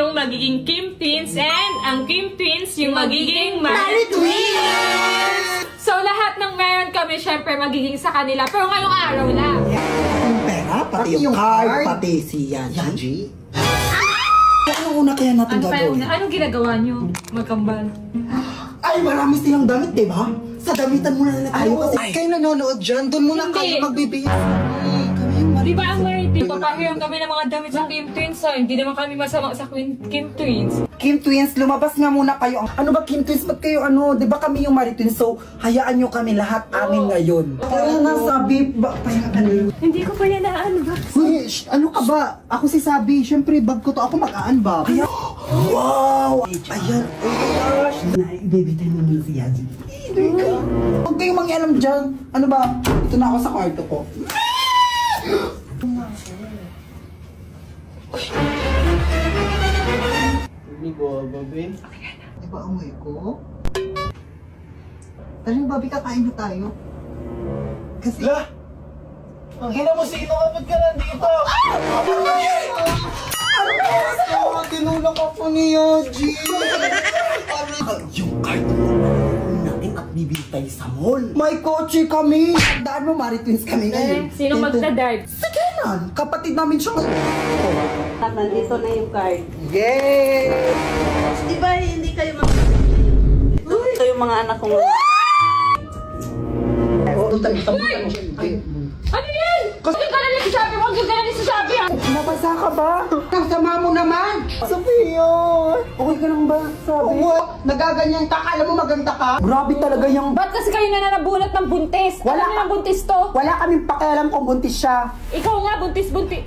yung magiging Kim Twins and ang Kim Twins yung magiging Mari Twins! So lahat ng meron kami syempre magiging sa kanila pero ngayong araw na. Yung pera, pati yung card, pati si Yanji. Anong una kaya natin gagawin? Anong ginagawa nyo? Magkambal. Ay, marami silang damit, diba? Sa damitan muna na tayo kasi. Ay, kayo nanonood dyan. Doon muna kayo magbibigay. Di ba ang Marity? Papahiram kami ng mga damit sa Kim Twins. Hindi naman kami masama sa Kim Twins. Kim Twins, lumabas nga muna kayo. Ano ba Kim Twins? Ba't kayo ano? Di ba kami yung Mari Twins? So, hayaan nyo kami lahat amin ngayon. Kaya nasabi, Hindi ko pa yan na-unbox. Ano ka ba? Ako si Sabi. Siyempre, bag ko to. Ako mag-unbox. Wow! Ayan. Ibibitay mo muna si Yanji. Huwag kayong mangialam dyan. Ano ba? Ito na ako sa kwarto ko. Hindi ko, babe. Di ba amoy ko? Tara, babi, kakain na tayo. Kasi... La! Ang hina mo, sino kapag ka nandito? Tinulak ako ni Yaji. Yung card natin at bibitay sa mall. May kotse kami. Daan mo, Mari Twins kami ngayon. Sino magdadrive? Si Kenan. Kapatid namin siya ngayon. Nandito na yung card. Yay! Diba hindi kayo Ito yung mga anak kong... Ano yan? Kasi ka na nagsasabi mo, huwag ka na nagsasabi ha? Nabasa ka ba? Ang sama mo naman! Sophia! Okay ka lang ba? Sabi. Nagaganyan ka, alam mo maganda ka? Grabe talaga yung... Ba't kasi kayo na nabunot ng buntis? Wala Ano ng buntis to? Wala kaming pakialam kung buntis siya. Ikaw nga, buntis-buntis.